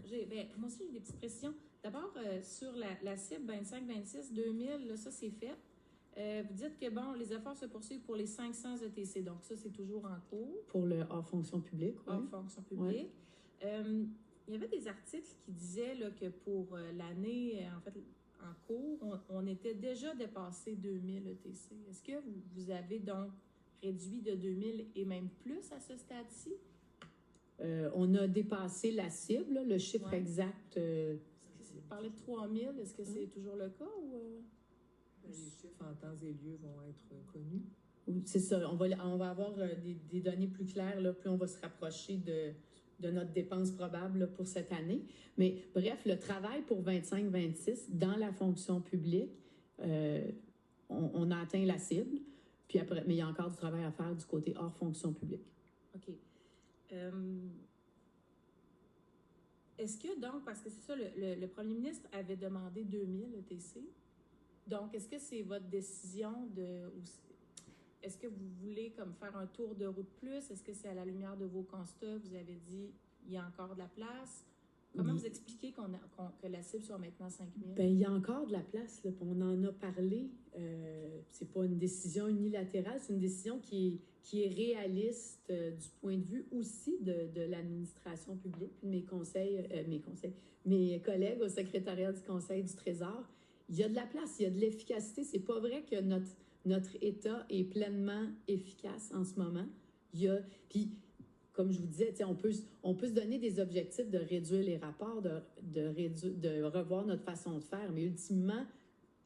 Moi aussi, j'ai des petites précisions. D'abord, sur la cible 25-26-2000, là, ça, c'est fait. Vous dites que, bon, les efforts se poursuivent pour les 500 ETC. Donc, ça, c'est toujours en cours. Pour le hors fonction publique, oui. Hors fonction publique. Il y avait des articles qui disaient là, que pour l'année, en fait, en cours, on était déjà dépassé 2000 ETC. Est-ce que vous avez donc réduit de 2000 et même plus à ce stade-ci? On a dépassé la cible, là, le chiffre exact. Vous parlez de 3000, est-ce que c'est toujours le cas ou... Les chiffres en temps et lieu vont être connus. C'est ça. On va avoir des données plus claires, là, plus on va se rapprocher de notre dépense probable là, pour cette année. Mais bref, le travail pour 25-26 dans la fonction publique, on a atteint la cible. Puis après, mais il y a encore du travail à faire du côté hors fonction publique. OK. Est-ce que donc, parce que c'est ça, le premier ministre avait demandé 2000 ETC, donc est-ce que c'est votre décision est-ce que vous voulez comme faire un tour de route plus? Est-ce que c'est à la lumière de vos constats? Vous avez dit, il y a encore de la place. Comment vous expliquez que la cible soit maintenant 5000? Bien, il y a encore de la place. Là. On en a parlé. C'est pas une décision unilatérale, c'est une décision qui est réaliste du point de vue aussi de l'administration publique, puis mes collègues au secrétariat du Conseil du Trésor. Il y a de la place, il y a de l'efficacité. C'est pas vrai que notre État est pleinement efficace en ce moment. Puis, comme je vous disais, on peut se donner des objectifs de réduire les rapports, de revoir notre façon de faire, mais ultimement,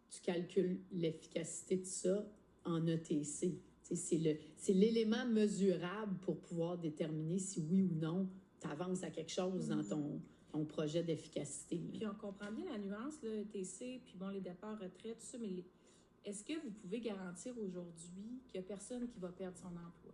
tu calcules l'efficacité de ça en ETC. C'est l'élément mesurable pour pouvoir déterminer si oui ou non tu avances à quelque chose dans ton projet d'efficacité. Puis on comprend bien la nuance, là, ETC, puis bon, les départs retraite, tout ça, mais est-ce que vous pouvez garantir aujourd'hui qu'il n'y a personne qui va perdre son emploi?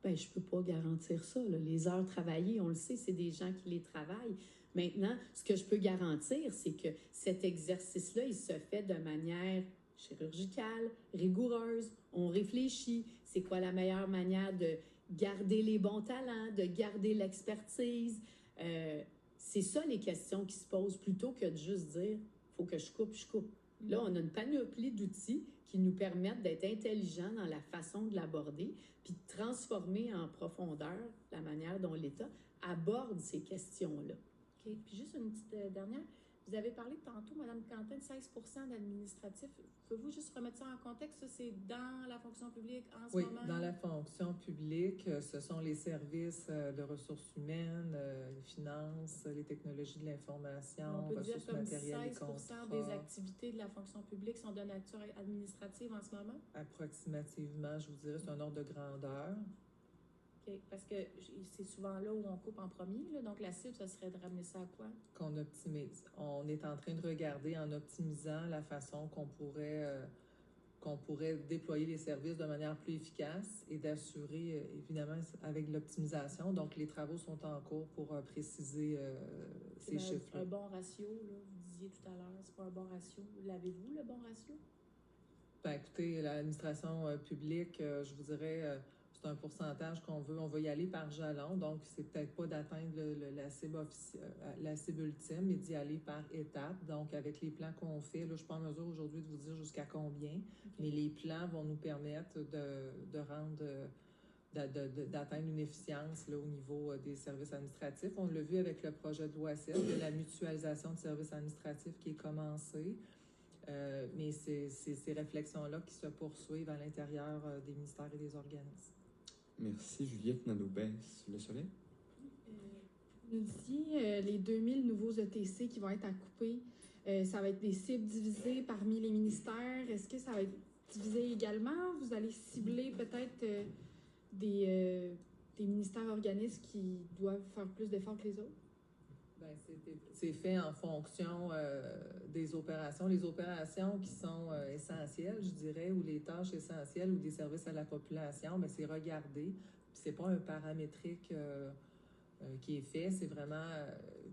Bien, je ne peux pas garantir ça. Là. Les heures travaillées, on le sait, c'est des gens qui les travaillent. Maintenant, ce que je peux garantir, c'est que cet exercice-là, il se fait de manière chirurgicale, rigoureuse. On réfléchit. C'est quoi la meilleure manière de garder les bons talents, de garder l'expertise? c'est ça les questions qui se posent, plutôt que de juste dire « faut que je coupe, je coupe ». Là, on a une panoplie d'outils qui nous permettent d'être intelligents dans la façon de l'aborder, puis de transformer en profondeur la manière dont l'État aborde ces questions-là. OK. Puis juste une petite dernière. Vous avez parlé tantôt, Mme Quentin, de 16 d'administratif. Pouvez-vous juste remettre ça en contexte? Ça, c'est dans la fonction publique en ce moment? Oui, dans la fonction publique, ce sont les services de ressources humaines, les finances, les technologies de l'information, on peut dire ressources comme matérielles et 16 contrats. des activités de la fonction publique sont de nature administrative en ce moment? Approximativement, je vous dirais, c'est un ordre de grandeur. OK. Parce que c'est souvent là où on coupe en premier, là. Donc, la cible, ça serait de ramener ça à quoi? Qu'on optimise. On est en train de regarder en optimisant la façon qu'on pourrait déployer les services de manière plus efficace et d'assurer, évidemment, avec l'optimisation. Donc, les travaux sont en cours pour préciser ces chiffres-là. Un bon ratio, là, vous disiez tout à l'heure, c'est pas un bon ratio. L'avez-vous, le bon ratio? Ben, écoutez, l'administration publique, je vous dirais, c'est un pourcentage qu'on veut. On va y aller par jalon, donc c'est peut-être pas d'atteindre la cible ultime, mais d'y aller par étapes. Donc, avec les plans qu'on fait, là, je ne suis pas en mesure aujourd'hui de vous dire jusqu'à combien, mais les plans vont nous permettre d'atteindre une efficience là, au niveau des services administratifs. On l'a vu avec le projet de loi 7, de la mutualisation de services administratifs qui est commencé. Mais c'est ces réflexions-là qui se poursuivent à l'intérieur des ministères et des organismes. Merci, Juliette Nadeau-Besse. Le Soleil? Nous dit les 2000 nouveaux ETC qui vont être à couper, ça va être des cibles divisées parmi les ministères. Est-ce que ça va être divisé également? Vous allez cibler peut-être des ministères organismes qui doivent faire plus d'efforts que les autres? Bien, c'est fait en fonction des opérations. Les opérations qui sont essentielles, je dirais, ou les tâches essentielles ou des services à la population, bien, c'est regardé. C'est pas un paramétrique qui est fait. C'est vraiment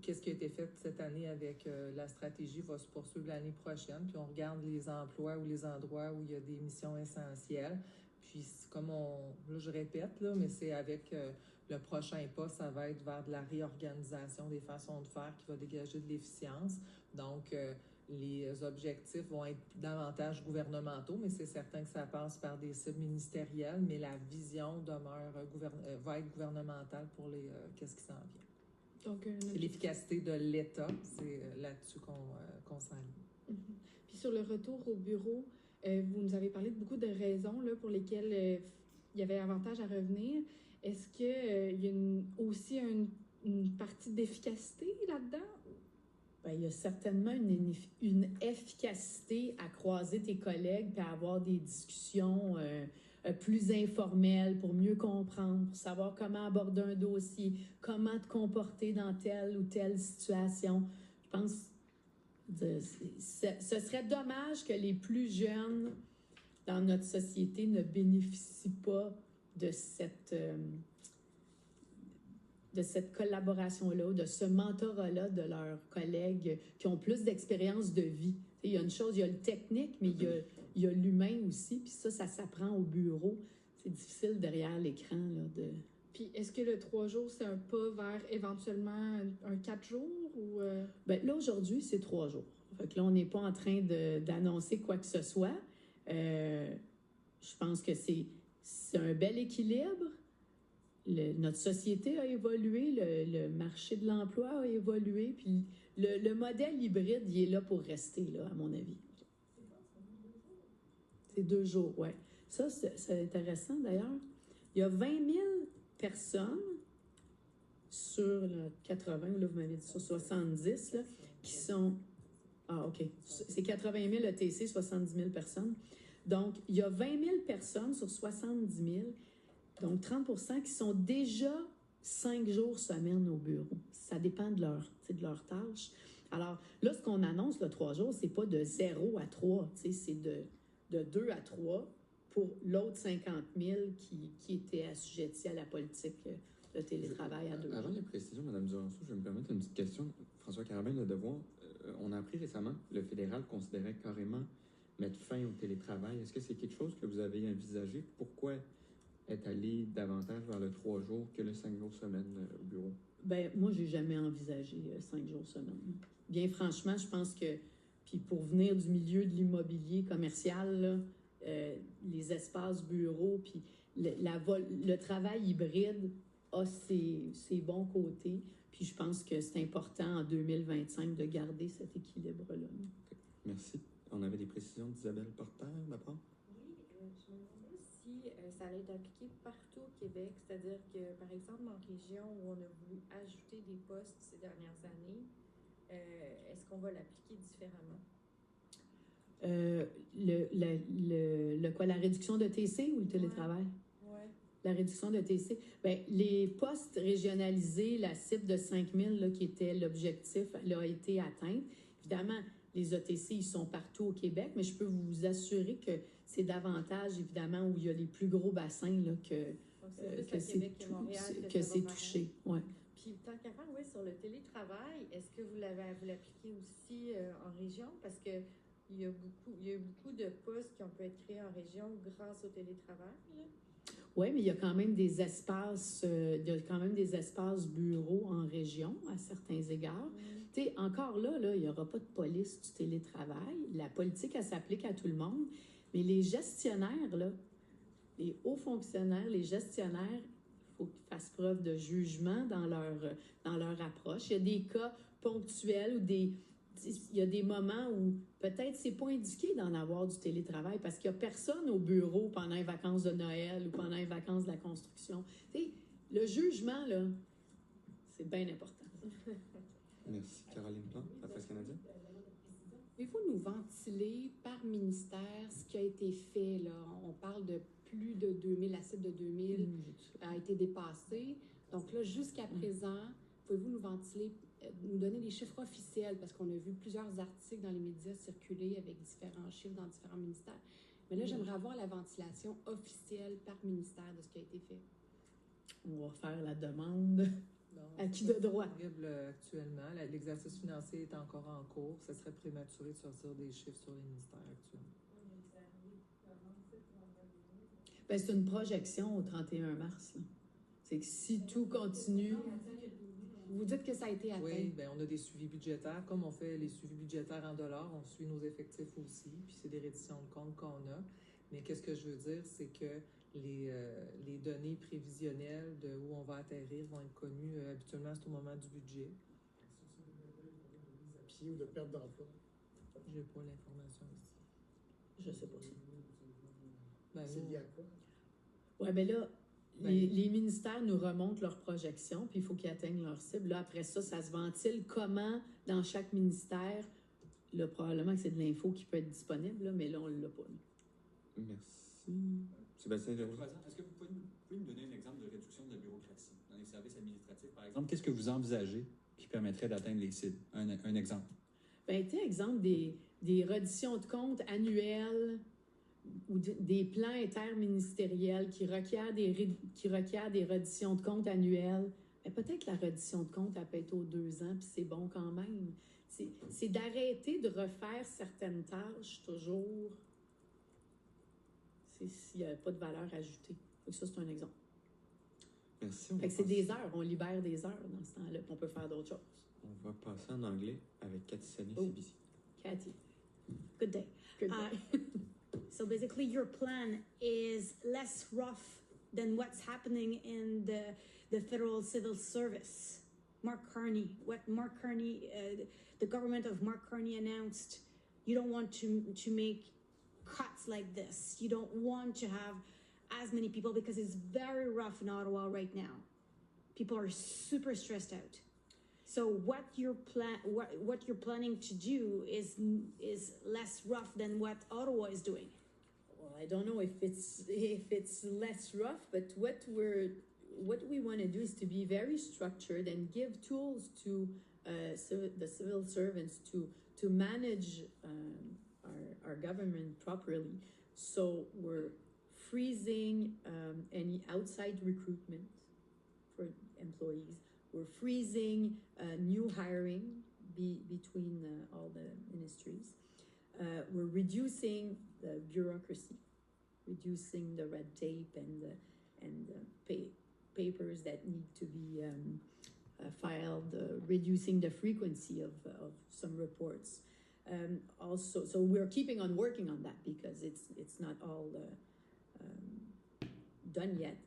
qu'est-ce qui a été fait cette année avec la stratégie va se poursuivre l'année prochaine. Puis on regarde les emplois ou les endroits où il y a des missions essentielles. Puis comme là, je répète, là, mais c'est avec le prochain pas, ça va être vers de la réorganisation des façons de faire qui va dégager de l'efficience. Donc, les objectifs vont être davantage gouvernementaux, mais c'est certain que ça passe par des cibles ministérielles, mais la vision va être gouvernementale pour qu'est-ce qui s'en vient. Donc, c'est l'efficacité de l'État, c'est là-dessus qu'on s'aligne. Puis sur le retour au bureau, vous nous avez parlé de beaucoup de raisons là, pour lesquelles il y avait avantage à revenir. Est-ce qu'il y a aussi une partie d'efficacité là-dedans? Bien, il y a certainement une efficacité à croiser tes collègues et à avoir des discussions plus informelles pour mieux comprendre, pour savoir comment aborder un dossier, comment te comporter dans telle ou telle situation. Je pense que ce serait dommage que les plus jeunes dans notre société ne bénéficient pas de cette collaboration-là, de ce mentorat-là de leurs collègues qui ont plus d'expérience de vie. Il y a une chose, il y a le technique, mais il y a l'humain aussi, puis ça s'apprend au bureau. C'est difficile derrière l'écran. Puis est-ce que le 3 jours, c'est un pas vers éventuellement un 4 jours? Ou Bien, là, aujourd'hui, c'est 3 jours. Fait que là, on n'est pas en train d'annoncer quoi que ce soit. Je pense que c'est un bel équilibre. Notre société a évolué, le marché de l'emploi a évolué, puis le modèle hybride, il est là pour rester, là, à mon avis. C'est 2 jours, oui. Ça, c'est intéressant, d'ailleurs. Il y a 20 000 personnes sur 80, là, vous m'avez dit sur 70, là, qui sont... Ah, OK. C'est 80 000 ETC, 70 000 personnes. Donc, il y a 20 000 personnes sur 70 000, donc 30 % qui sont déjà 5 jours semaine au bureau. Ça dépend de leur tâche. Alors, là, ce qu'on annonce, le 3 jours, c'est pas de 0 à 3, c'est de 2 à 3 pour l'autre 50 000 qui étaient assujettis à la politique de télétravail à 2 jours. Avant les précisions, Mme Duranceau, je vais me permettre une petite question. François Carabin, Le Devoir, on a appris récemment que le fédéral considérait carrément mettre fin au télétravail. Est-ce que c'est quelque chose que vous avez envisagé? Pourquoi être allé davantage vers le 3 jours que le 5 jours semaine au bureau? Ben, moi, j'ai jamais envisagé 5 jours semaine. Bien franchement, je pense que, puis pour venir du milieu de l'immobilier commercial, là, les espaces bureaux, puis le travail hybride a ses bons côtés. Puis je pense que c'est important en 2025 de garder cet équilibre-là. Merci. On avait des précisions d'Isabelle Porter, d'abord? Oui, je me demandais si ça allait être appliqué partout au Québec, c'est-à-dire que, par exemple, en région où on a voulu ajouter des postes ces dernières années, est-ce qu'on va l'appliquer différemment? La réduction de TC ou le télétravail? Ouais. La réduction de TC. Bien, les postes régionalisés, la cible de 5 000 là, qui était l'objectif, là, a été atteinte. Évidemment, les ETC, ils sont partout au Québec, mais je peux vous assurer que c'est davantage, évidemment, où il y a les plus gros bassins là, que c'est touché. Ouais. Puis, tant qu'à faire, oui, sur le télétravail, est-ce que vous l'appliquez aussi en région? Parce que il y a eu beaucoup de postes qui ont pu être créés en région grâce au télétravail. Oui, mais il y a quand même des espaces, bureaux en région à certains égards. Tu sais, encore là, il n'y aura pas de police du télétravail. La politique, elle s'applique à tout le monde. Mais les gestionnaires, là, les hauts fonctionnaires, les gestionnaires, il faut qu'ils fassent preuve de jugement dans leur approche. Il y a des cas ponctuels ou il y a des moments où peut-être c'est pas indiqué d'en avoir du télétravail parce qu'il n'y a personne au bureau pendant les vacances de Noël ou pendant les vacances de la construction. Tu sais, le jugement, là, c'est bien important. Merci. Caroline Plante, la Presse canadienne. Pouvez-vous nous ventiler par ministère ce qui a été fait, là? On parle de plus de 2000, la cible de 2000 a été dépassée. Donc là, jusqu'à présent, pouvez-vous nous ventiler, nous donner des chiffres officiels, parce qu'on a vu plusieurs articles dans les médias circuler avec différents chiffres dans différents ministères. Mais là, j'aimerais avoir la ventilation officielle par ministère de ce qui a été fait. On va faire la demande. À qui de droit? Actuellement, l'exercice financier est encore en cours. Ce serait prématuré de sortir des chiffres sur les ministères actuellement. Bien, c'est une projection au 31 mars. C'est que si tout continue... Vous dites que ça a été atteint. Oui, bien, on a des suivis budgétaires. Comme on fait les suivis budgétaires en dollars, on suit nos effectifs aussi, puis c'est des redditions de comptes qu'on a. Mais qu'est-ce que je veux dire, c'est que les données prévisionnelles de où on va atterrir vont être connues habituellement, c'est au moment du budget. Pied ou de perte d'emploi? Je n'ai pas l'information ici. Je ne sais pas ça. Ben, c'est lié à quoi? Oui, bien là, les ministères nous remontent leurs projections, puis il faut qu'ils atteignent leur cible. Là, après ça, ça se ventile comment, dans chaque ministère, là, probablement que c'est de l'info qui peut être disponible, là, mais là, on ne l'a pas. Merci. Sébastien Jérôme. Est-ce que vous pouvez nous donner un exemple de réduction de la bureaucratie dans les services administratifs, par exemple? Qu'est-ce que vous envisagez qui permettrait d'atteindre les cibles? Un exemple. Bien, tu sais, exemple, des redditions de comptes annuelles ou des plans interministériels qui requièrent des redditions de comptes annuelles. Mais peut-être la reddition de comptes, elle peut être aux 2 ans, puis c'est bon quand même. C'est d'arrêter de refaire certaines tâches toujours s'il n'y a pas de valeur ajoutée. Ça, c'est un exemple. Merci. Fait que c'est des heures, on libère des heures dans ce temps-là, puis on peut faire d'autres choses. On va passer en anglais avec Cathy Sani, CBC. Cathy. Good day. Good day. So basically, your plan is less rough than what's happening in the federal civil service. Mark Carney, the government of Mark Carney announced, you don't want to make cuts like this. You don't want to have as many people because it's very rough in Ottawa right now. People are super stressed out. So what you're planning to do is less rough than what Ottawa is doing. Well, I don't know if it's less rough, but what we want to do is to be very structured and give tools to the civil servants to manage our government properly. So we're freezing any outside recruitment for employees. We're freezing new hiring between all the ministries. We're reducing the bureaucracy, reducing the red tape and the papers that need to be filed reducing the frequency of some reports. Also, so we're keeping on working on that because it's not all done yet.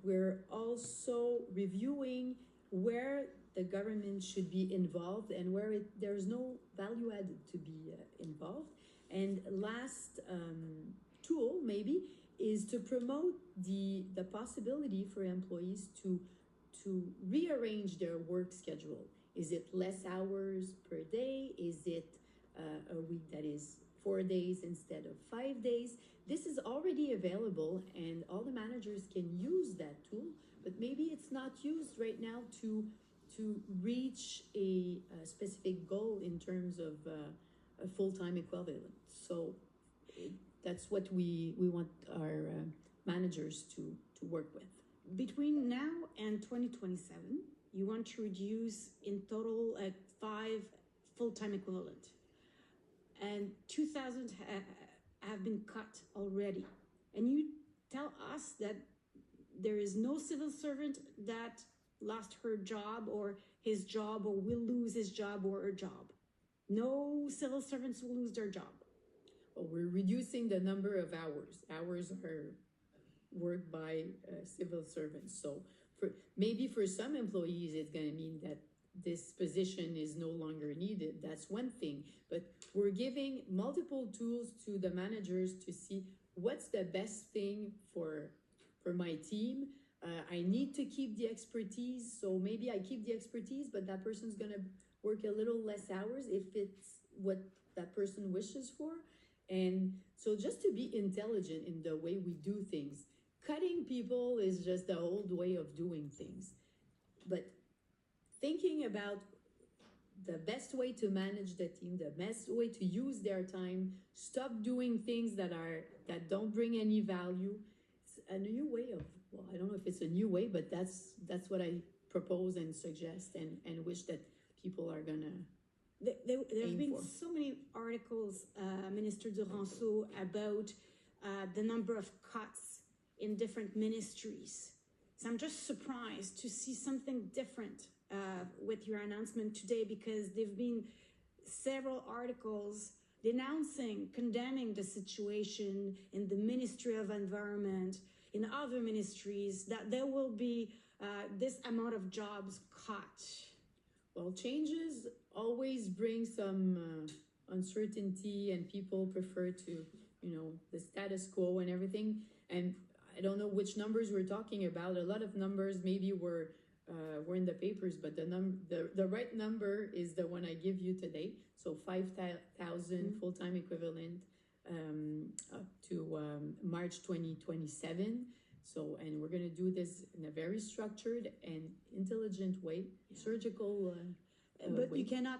We're also reviewing where the government should be involved and where there's no value added to be involved. And last tool maybe is to promote the possibility for employees to rearrange their work schedule. Is it less hours per day? Is it a week that is 4 days instead of 5 days? This is already available and all the managers can use that tool, but maybe it's not used right now to reach a specific goal in terms of a full-time equivalent. So that's what we want our managers to work with. Between now and 2027, you want to reduce in total 5 full-time equivalent. And 2,000 have been cut already. And you tell us that there is no civil servant that lost her job or his job or will lose his job or her job. No civil servants will lose their job. Well, we're reducing the number of hours. Hours are worked by civil servants. So maybe for some employees, it's going to mean that this position is no longer needed. That's one thing. But we're giving multiple tools to the managers to see what's the best thing for my team. I need to keep the expertise, so maybe I keep the expertise, but that person's going to work a little less hours if it's what that person wishes for. And so just to be intelligent in the way we do things. Cutting people is just the old way of doing things. But thinking about the best way to manage the team, the best way to use their time, stop doing things that don't bring any value. It's a new way of, well, I don't know if it's a new way, but that's what I propose and suggest and wish that people are gonna There have been for. so many articles, Minister Duranceau, about the number of cuts in different ministries. So I'm just surprised to see something different with your announcement today, because there've been several articles denouncing, condemning the situation in the Ministry of Environment, in other ministries, that there will be this amount of jobs cut. Well, changes always bring some uncertainty, and people prefer to, the status quo and everything. And I don't know which numbers we're talking about. A lot of numbers maybe were in the papers, but the right number is the one I give you today. So 5,000 full-time equivalent up to March 2027. So, and we're going to do this in a very structured and intelligent way, surgical but way. you cannot,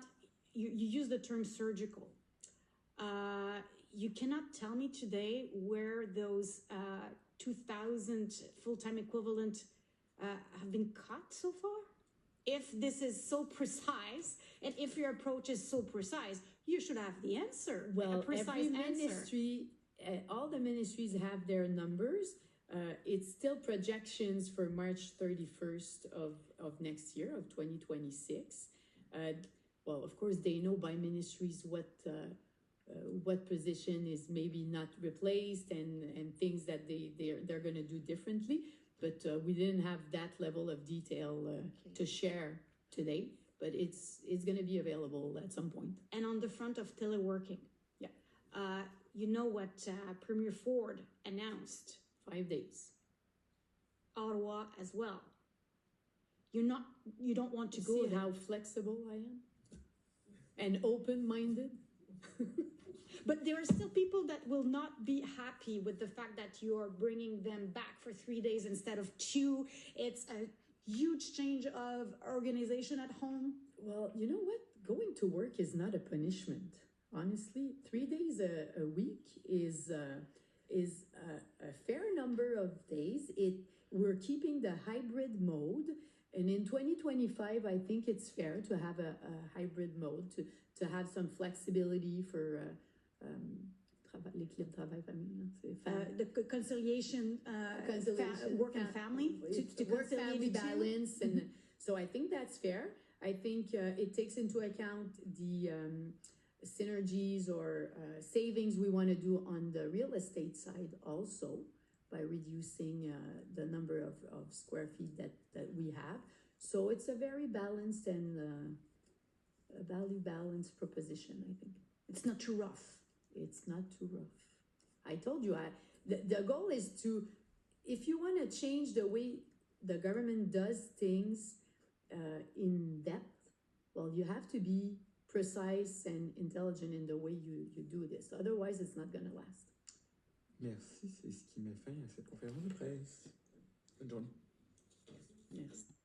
you use the term surgical. You cannot tell me today where those 2,000 full-time equivalent have been cut so far? If this is so precise, and if your approach is so precise, you should have the answer. Well, a precise every answer. ministry, all the ministries have their numbers. It's still projections for March 31st of next year, of 2026. Well, of course, they know by ministries what position is maybe not replaced and things that they're going to do differently. But we didn't have that level of detail to share today. But it's going to be available at some point. And on the front of teleworking, yeah, you know what Premier Ford announced. 5 days. Ottawa as well. You don't want to See go there. how flexible I am and open-minded. But there are still people that will not be happy with the fact that you are bringing them back for 3 days instead of 2. It's a huge change of organization at home. Well, you know what? Going to work is not a punishment. Honestly, 3 days a week is a fair number of days. We're keeping the hybrid mode, and in 2025, I think it's fair to have a hybrid mode to have some flexibility for l'équilibre travail-famille. The conciliation, work and family, to work-family conciliate the two. balance, and So I think that's fair. I think it takes into account the synergies or savings we want to do on the real estate side also by reducing the number of square feet that we have. So it's a very balanced and a value-balanced proposition, I think. It's not too rough. It's not too rough. I told you, the goal is to, if you want to change the way the government does things in depth, well, you have to be precise and intelligent in the way you do this. Otherwise, it's not going to last. Merci, c'est ce qui met fin à cette conférence de presse. Bonne journée. Merci.